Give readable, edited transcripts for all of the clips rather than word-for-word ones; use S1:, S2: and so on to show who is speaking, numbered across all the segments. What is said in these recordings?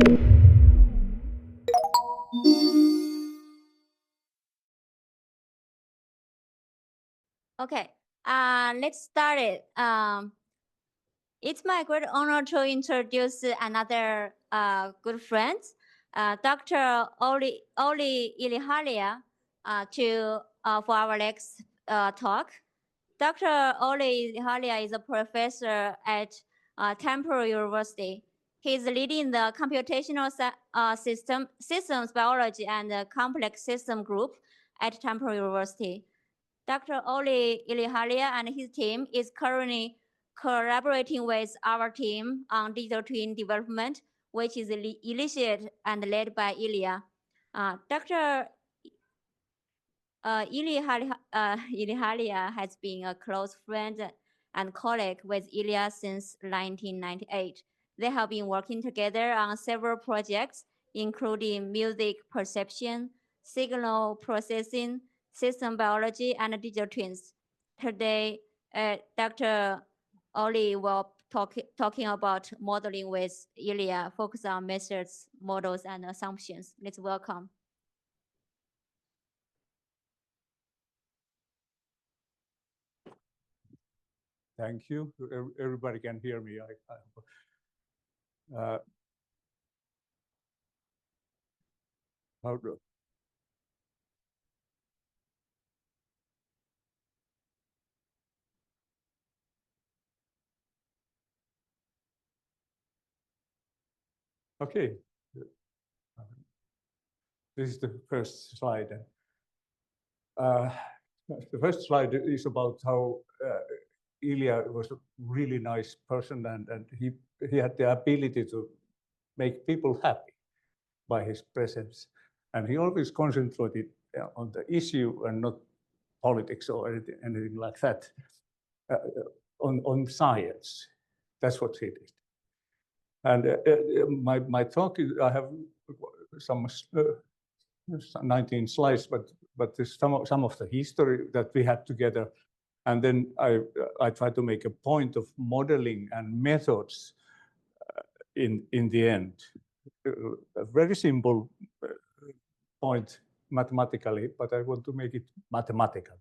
S1: Okay, let's start it. It's my great honor to introduce another good friend, Dr. Olli Yi-Harja, for our next talk. Dr. Olli Yi-Harja is a professor at Temple University. He's leading the computational systems biology and complex system group at Temple University. Dr. Olli Yi-Harja and his team is currently collaborating with our team on digital twin development, which is initiated and led by Ilya. Dr. Yi-Harja has been a close friend and colleague with Ilya since 1998. They have been working together on several projects, including music perception, signal processing, system biology, and digital twins. Today, Dr. Olli will talking about modeling with Ilya, focus on methods, models, and assumptions. Let's welcome.
S2: Thank you. Everybody can hear me. How do? Okay. This is the first slide. The first slide is about how Ilya was a really nice person, and he had the ability to make people happy by his presence. And he always concentrated on the issue and not politics or anything like that, on science. That's what he did. And my talk is, I have some 19 slides, but there's some of the history that we had together. And then I try to make a point of modeling and methods in the end. A very simple point mathematically, but I want to make it mathematically.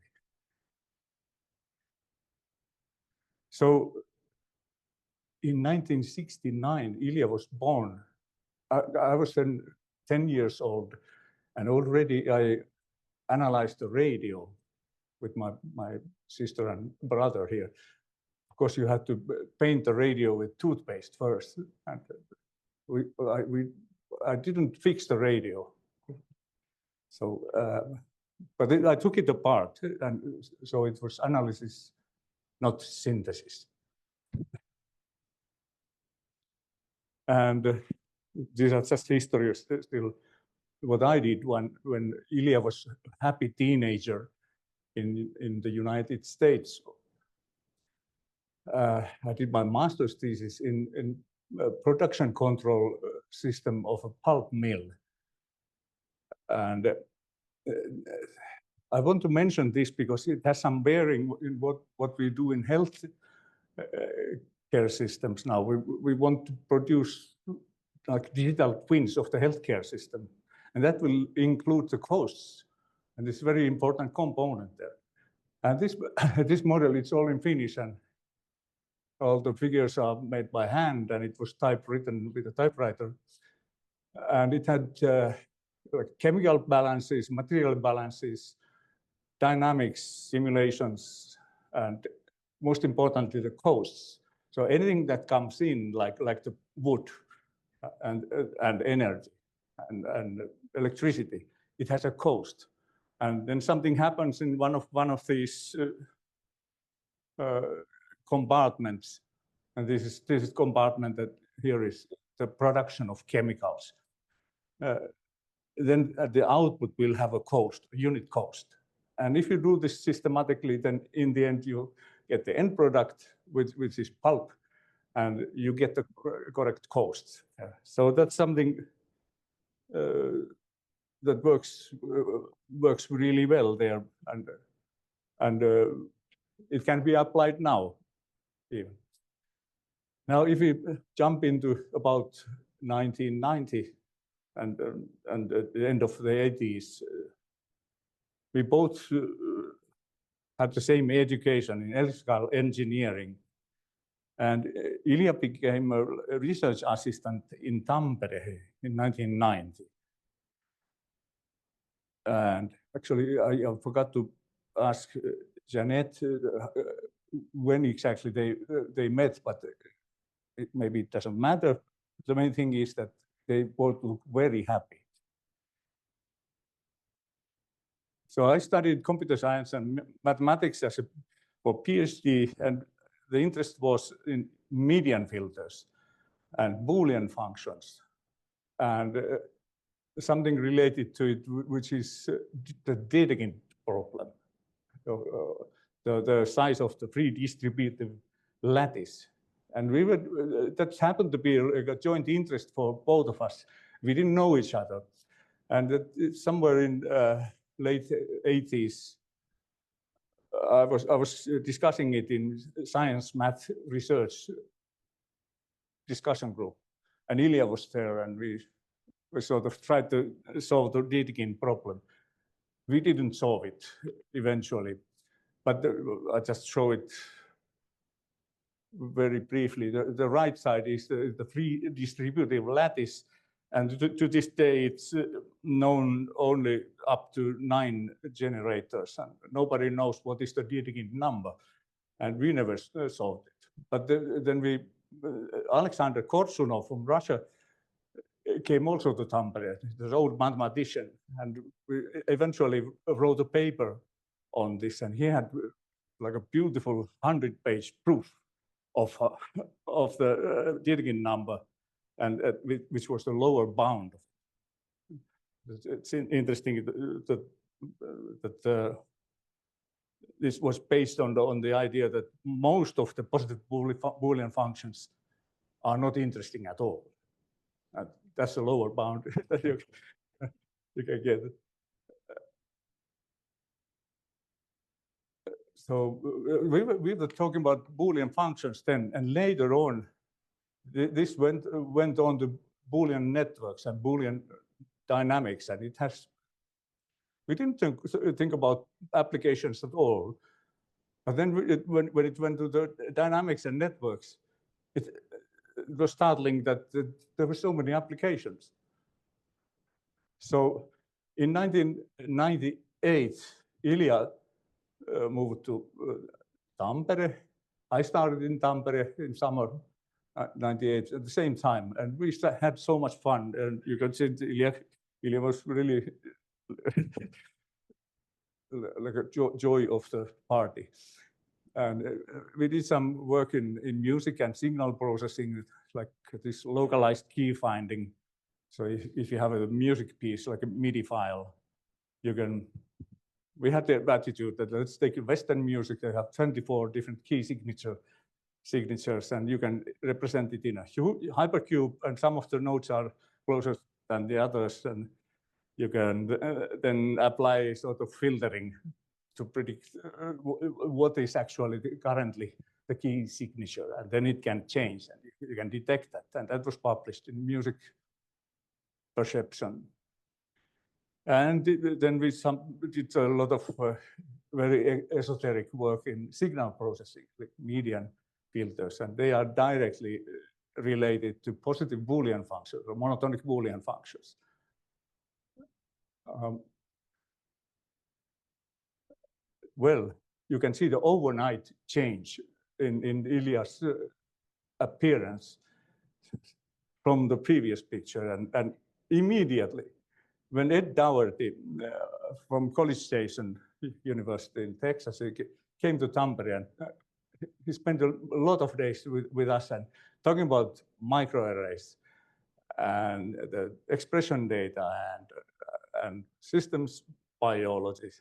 S2: So in 1969, Ilya was born. I was then 10 years old, and already I analyzed the radio with my sister and brother here. Of course, you had to paint the radio with toothpaste first, and I didn't fix the radio. So, but I took it apart, and so it was analysis, not synthesis. And these are just history still. What I did when Ilya was a happy teenager in the United States, I did my master's thesis in production control system of a pulp mill. And I want to mention this because it has some bearing in what we do in health care systems now. We want to produce like digital twins of the healthcare system, and that will include the costs, and it's a very important component there. And this model, it's all in Finnish, and all the figures are made by hand, and it was typewritten with a typewriter. And it had like chemical balances, material balances, dynamics, simulations, and most importantly, the costs. So anything that comes in, like the wood and energy and electricity, it has a cost. And then something happens in one of these compartments, and this is compartment that here is the production of chemicals. Then the output will have a cost, a unit cost. And if you do this systematically, then in the end you get the end product, which is pulp, and you get the correct costs. So that's something that works really well there, and it can be applied now even. Now, if we jump into about 1990 and at the end of the 80s, we both had the same education in electrical engineering. And Ilya became a research assistant in Tampere in 1990. And actually, I forgot to ask Jeanette when exactly they met, but maybe it doesn't matter. The main thing is that they both look very happy. So I studied computer science and mathematics for PhD, and the interest was in median filters and Boolean functions, and something related to it, which is the Dedekind problem, the size of the free distributive lattice. And we were, that happened to be a joint interest for both of us. We didn't know each other. And somewhere in late 80s, I was discussing it in science math research discussion group, and Ilya was there, and we sort of tried to solve the Dedekind problem. We didn't solve it eventually, but I just show it very briefly. The right side is the free distributive lattice, and to this day it's known only up to 9 generators, and nobody knows what is the Dedekind number, and we never solved it. But then Alexander Korsunov from Russia came also to Tampere, this old mathematician, and we eventually wrote a paper on this, and he had like a beautiful 100-page proof of the Dedekind number, and which was the lower bound. It's interesting that this was based on the idea that most of the positive Boolean functions are not interesting at all. And that's the lower bound that you can get. So we were talking about Boolean functions then, and later on, this went on to Boolean networks and Boolean dynamics, and it has. We didn't think about applications at all, but then when it went to the dynamics and networks, it was startling that there were so many applications. So in 1998, Ilya moved to Tampere. I started in Tampere in summer 98 at the same time, and we had so much fun. And you can see Ilya was really like a joy of the party. And we did some work in music and signal processing, like this localized key finding. So if you have a music piece, like a MIDI file, you can. We had the attitude that let's take Western music. They have 24 different key signatures, and you can represent it in a hypercube, and some of the nodes are closer than the others, and you can then apply sort of filtering to predict what is actually currently the key signature, and then it can change, and you can detect that, and that was published in Music Perception. And then we did a lot of very esoteric work in signal processing, like median filters, and they are directly related to positive Boolean functions or monotonic Boolean functions. Well, you can see the overnight change in Ilya's appearance from the previous picture, and immediately when Ed Dougherty from College Station University in Texas, he came to Tampere, and he spent a lot of days with us and talking about microarrays and the expression data and systems biology.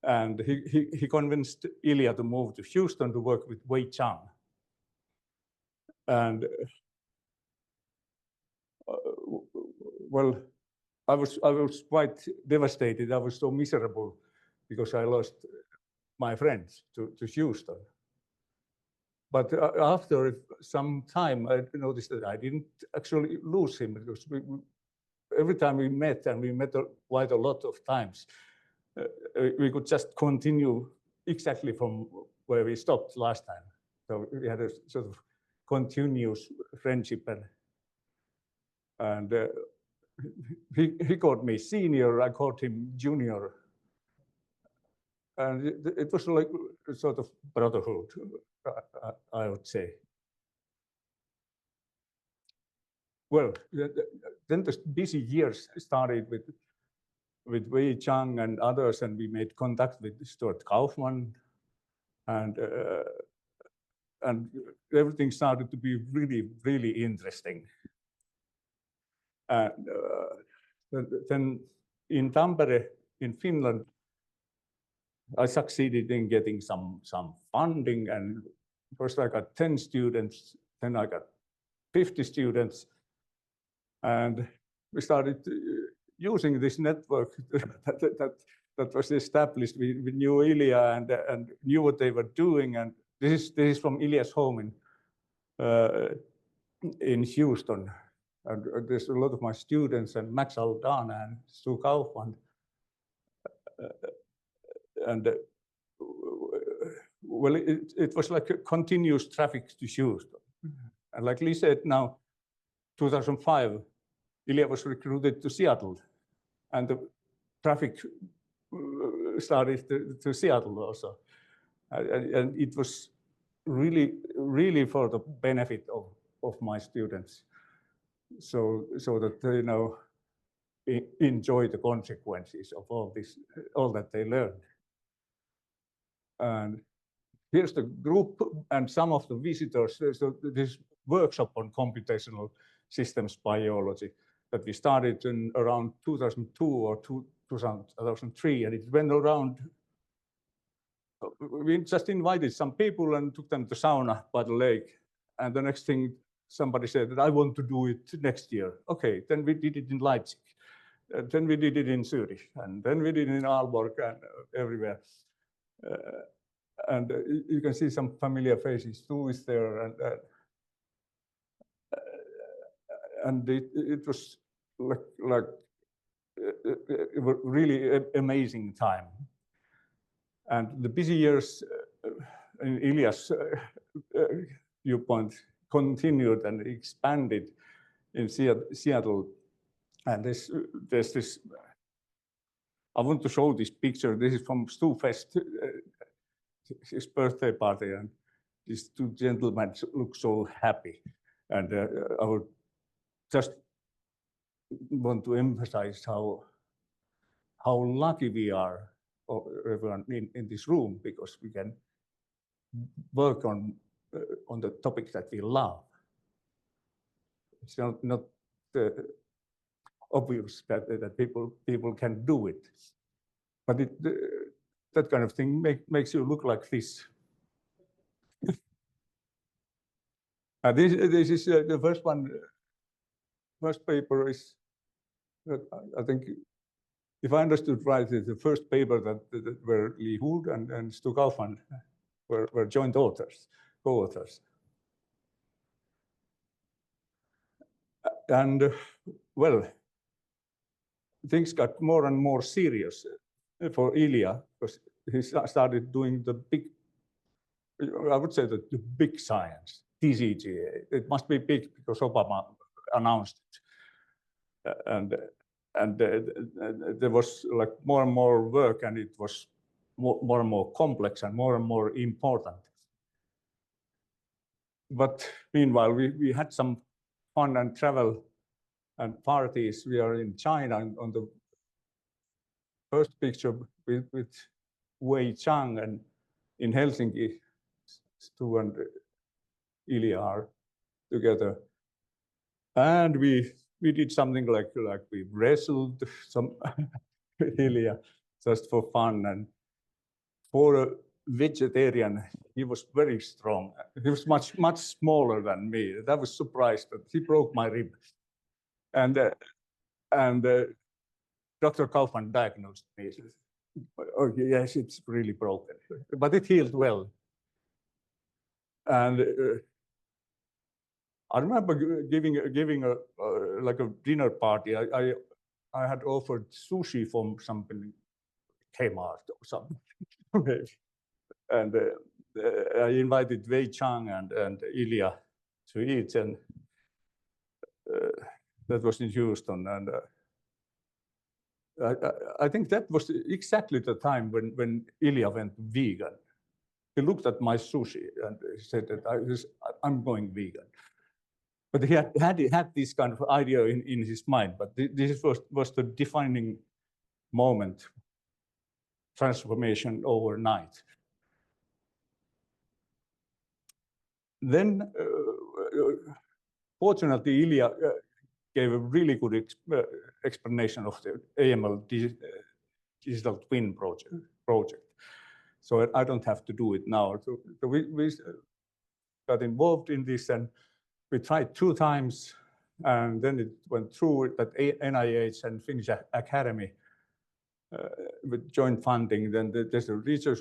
S2: And he convinced Ilya to move to Houston to work with Wei Chang. And well, I was quite devastated. I was so miserable because I lost my friends to Houston. But after some time, I noticed that I didn't actually lose him, because every time we met, and we met quite a lot of times, we could just continue exactly from where we stopped last time. So we had a sort of continuous friendship, and he called me senior, I called him junior, and it was like a sort of brotherhood, I would say. Well, then the busy years started with Wei Chang and others, and we made contact with Stuart Kaufman, and everything started to be really, really interesting. And then in Tampere, in Finland, I succeeded in getting some funding, and first I got 10 students, then I got 50 students, and we started using this network that was established. We knew Ilya and knew what they were doing, and this is from Ilya's home in Houston. And there's a lot of my students, and Max Aldana and Stu Kaufman, and well, it was like a continuous traffic to Houston. And like Lee said, now 2005, Ilya was recruited to Seattle, and the traffic started to Seattle also. And it was really, really for the benefit of my students, so that they enjoy the consequences of all that they learned. And here's the group and some of the visitors. So this workshop on computational systems biology that we started in around 2002 or 2003, and it went around. We just invited some people and took them to sauna by the lake, and the next thing somebody said that I want to do it next year. Okay, then we did it in Leipzig, then we did it in Zurich, and then we did it in Aalborg and everywhere. And you can see some familiar faces. Stu is there, and it was like a really amazing time. And the busy years in Ilya's viewpoint continued and expanded in Seattle. And there's this, I want to show this picture. This is from Stu Fest, his birthday party, and these two gentlemen look so happy. And I would just want to emphasize how lucky we are, everyone in this room, because we can work on the topics that we love. It's not obvious that people can do it, but that kind of thing makes you look like this. This is the first one. First paper is, I think, if I understood right, the first paper that where Yi-Harja and Stu Kaufman were joint authors, co-authors. And well, things got more and more serious for Ilya, because he started doing the big, I would say that the big science, TCGA. It must be big because Obama announced it. And there was like more and more work, and it was more and more complex and more important. But meanwhile, we had some fun and travel and parties. We are in China, and on the first picture with Wei Chang, and in Helsinki, Stu and Ilya are together. And we did something like we wrestled some Ilya just for fun. And for a vegetarian, he was very strong. He was much smaller than me. I was surprised that he broke my rib. And Dr. Kaufman diagnosed me. Oh, yes, it's really broken, but it healed well. And I remember giving a like a dinner party. I had offered sushi from something, Kmart or something, and I invited Wei Chang and Ilya to eat, and that was in Houston, and I think that was exactly the time when Ilya went vegan. He looked at my sushi and he said that I'm going vegan. But he had this kind of idea in his mind. But this was the defining moment, transformation overnight. Then, fortunately, Ilya gave a really good explanation of the AML digital twin project. So I don't have to do it now. So we got involved in this, and we tried 2 times, and then it went through that NIH and Finnish Academy with joint funding. Then there's a research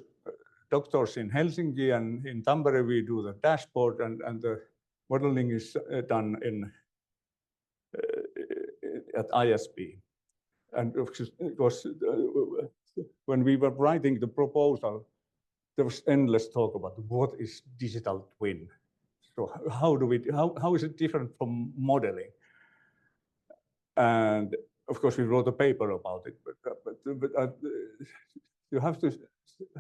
S2: doctors in Helsinki, and in Tampere we do the dashboard, and the modeling is done at ISB. And of course, when we were writing the proposal, there was endless talk about what is digital twin. So how is it different from modeling? And of course, we wrote a paper about it, but you have to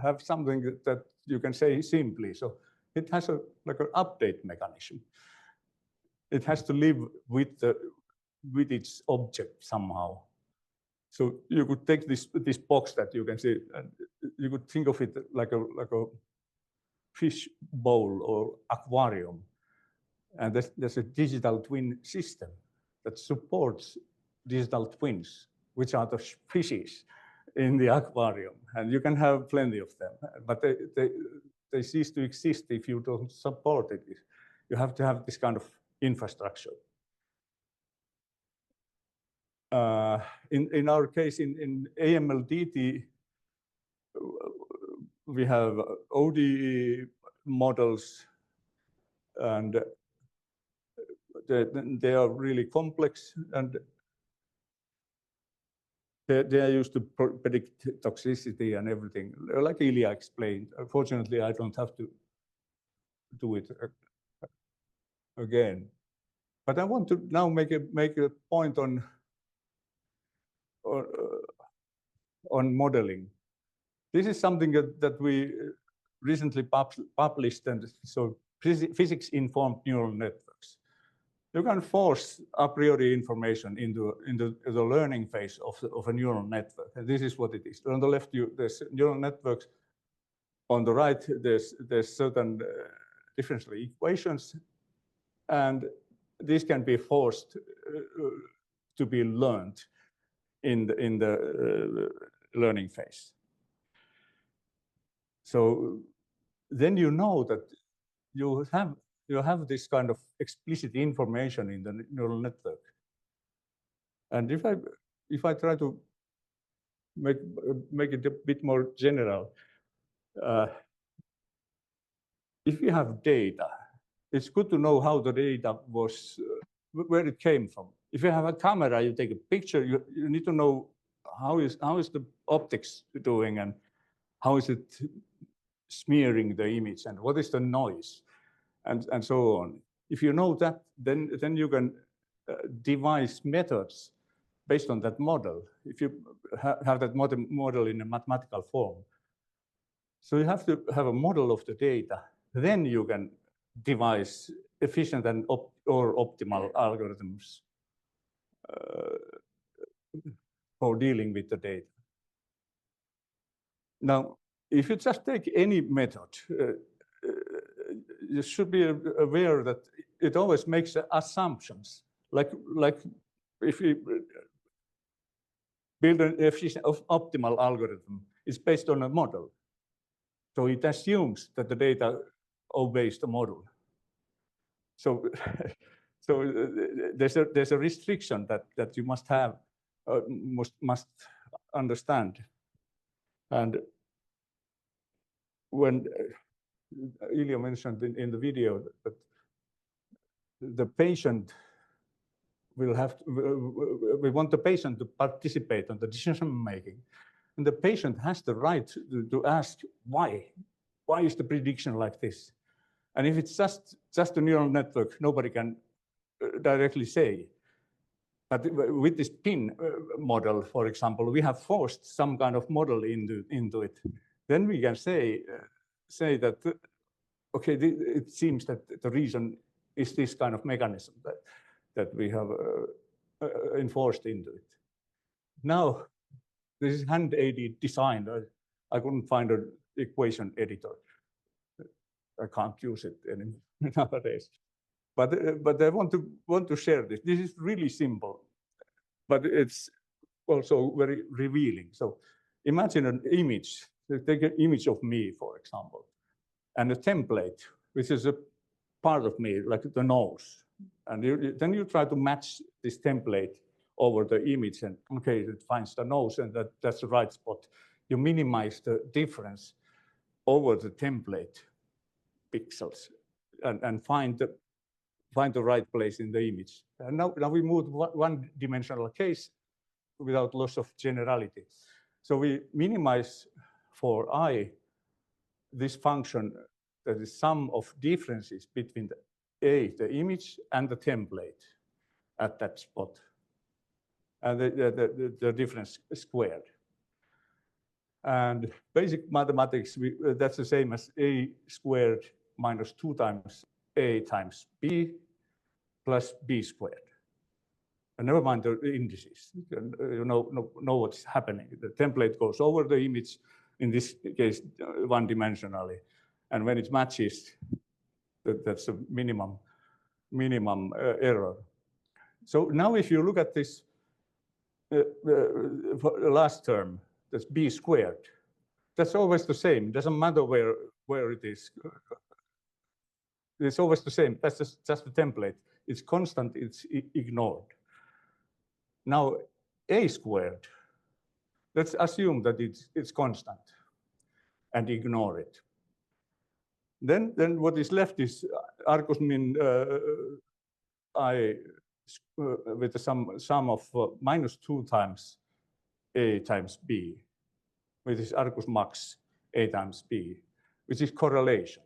S2: have something that you can say simply. So it has like an update mechanism. It has to live with its object somehow. So you could take this box that you can see, and you could think of it like a fish bowl or aquarium. And there's a digital twin system that supports digital twins, which are the fishes in the aquarium. And you can have plenty of them, but they cease to exist if you don't support it. You have to have this kind of infrastructure. In our case, in AML-DT, we have ODE models, and they are really complex, and they are used to predict toxicity and everything, like Ilya explained. Unfortunately, I don't have to do it again. But I want to now make a point on modeling. This is something that we recently published, and so physics informed neural networks. You can force a priori information into the learning phase of a neural network, and this is what it is. On the left, there's neural networks. On the right, there's certain differential equations, and these can be forced to be learned in the learning phase. So then you know that you have this kind of explicit information in the neural network. And if I try to make it a bit more general, if you have data, it's good to know how the data was, where it came from. If you have a camera, you take a picture, you need to know how is the optics doing, and how is it smearing the image, and what is the noise, and so on. If you know that, then you can devise methods based on that model, if you have that model in a mathematical form. So you have to have a model of the data. Then you can devise efficient and or optimal algorithms for dealing with the data. Now, if you just take any method, you should be aware that it always makes assumptions. Like if you build an efficient, optimal algorithm, it's based on a model. So it assumes that the data obeys the model. So, there's a restriction that you must have, must understand. And when Ilya mentioned in the video that the patient will have to, we want the patient to participate in the decision making. And the patient has the right to ask why. Why is the prediction like this? And if it's just a neural network, nobody can directly say. But with this PIN model, for example, we have forced some kind of model into it. Then we can say that, okay, it seems that the reason is this kind of mechanism that we have enforced into it. Now, this is hand-aided design. I couldn't find an equation editor. I can't use it anymore nowadays. But I want to share this. This is really simple, but it's also very revealing. So imagine an image. Take an image of me, for example, and a template, which is a part of me, like the nose. And then you try to match this template over the image, and okay, it finds the nose, and that's the right spot. You minimize the difference over the template pixels and find the right place in the image. And now we move one-dimensional case without loss of generality. So we minimize for I this function that is sum of differences between the image, and the template at that spot, and the difference squared. And basic mathematics, that's the same as a squared minus 2 times a times b plus b squared. And never mind the indices. You know what's happening. The template goes over the image, in this case, one-dimensionally. And when it matches, that's a minimum error. So now if you look at this last term, that's b squared. That's always the same. It doesn't matter where it is. It's always the same. That's just the template. It's constant, it's ignored. Now, a squared, let's assume that it's constant and ignore it. Then what is left is Arcus min I with the sum of minus 2 times a times b, which is Arcus max a times b, which is correlation.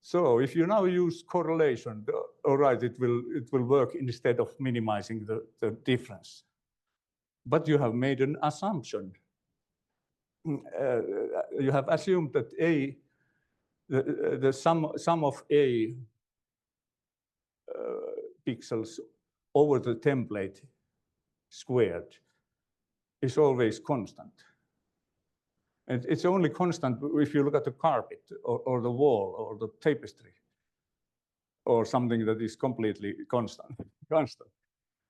S2: So if you now use correlation, all right, it will work instead of minimizing the difference. But you have made an assumption. You have assumed that the sum of a pixels over the template squared is always constant. And it's only constant if you look at the carpet or the wall or the tapestry or something that is completely constant.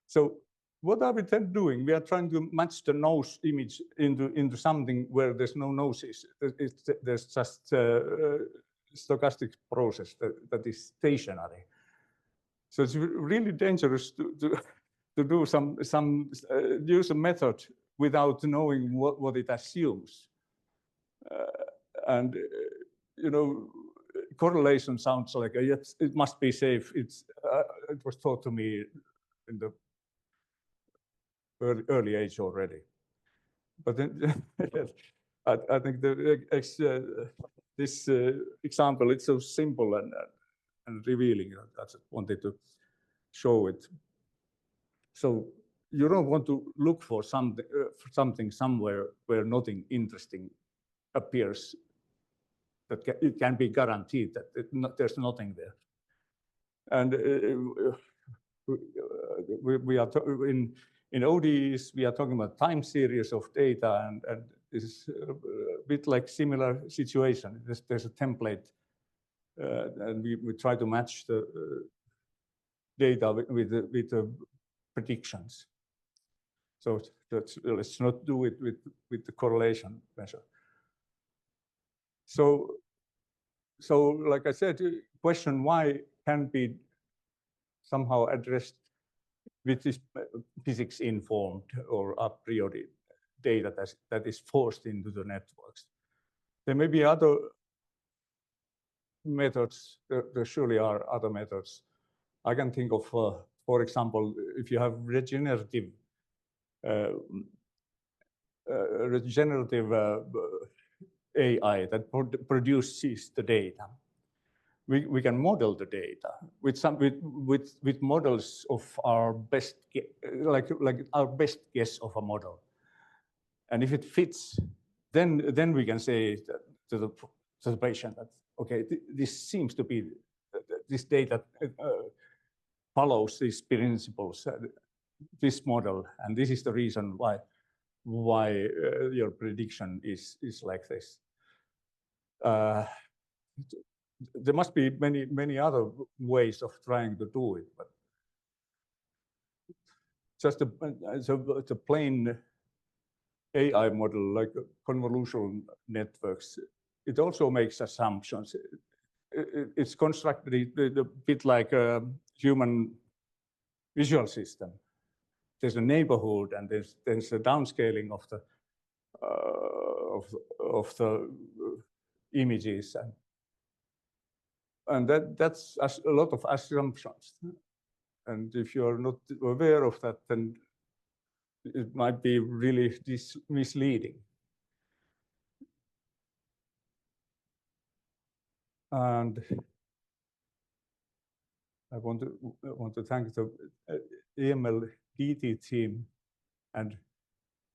S2: So what are we then doing? We are trying to match the nose image into something where there's no noses. There's just a stochastic process that is stationary. So it's really dangerous to do use a method without knowing what it assumes. And correlation sounds like yes, it must be safe. It was taught to me in the early age already. But then I think this example, it's so simple and revealing. I just wanted to show it. So you don't want to look for something somewhere where nothing interesting appears. That it can be guaranteed that there's nothing there. And we are in ODEs, we are talking about time series of data, and this is a bit like similar situation. There's a template, and we try to match the data with the predictions. So let's not do it with the correlation measure. So like I said, question why can be somehow addressed with this physics informed or a priori data that is forced into the networks. There may be other methods. There surely are other methods. I can think of, for example, if you have regenerative AI that produces the data. We can model the data with models of our best, like our best guess of a model. And if it fits, then we can say to the patient that, okay, this seems to be, this data follows these principles, this model, and this is the reason why your prediction is like this. There must be many other ways of trying to do it, but just the plain AI model, like convolutional networks, it also makes assumptions. It's constructed a bit like a human visual system. There's a neighborhood, and there's a downscaling of the images, and that's a lot of assumptions. And if you're not aware of that, then it might be really misleading. And I want to thank the EML DT team, and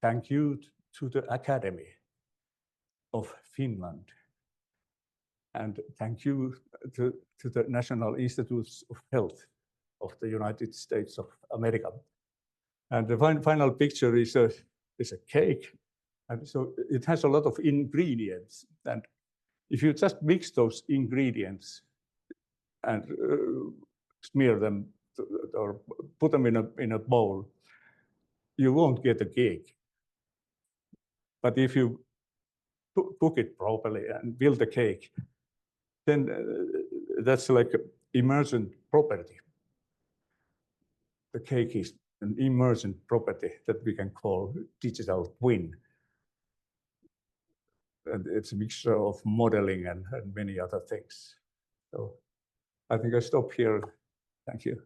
S2: thank you to the Academy of Finland, and thank you to the National Institutes of Health of the United States of America. And the final picture is a cake, and so it has a lot of ingredients. And if you just mix those ingredients and smear them or put them in a bowl, you won't get a cake. But if you cook it properly and build a cake, then that's like emergent property. The cake is an emergent property that we can call digital twin. And it's a mixture of modeling and many other things. So I think I stop here. Thank you.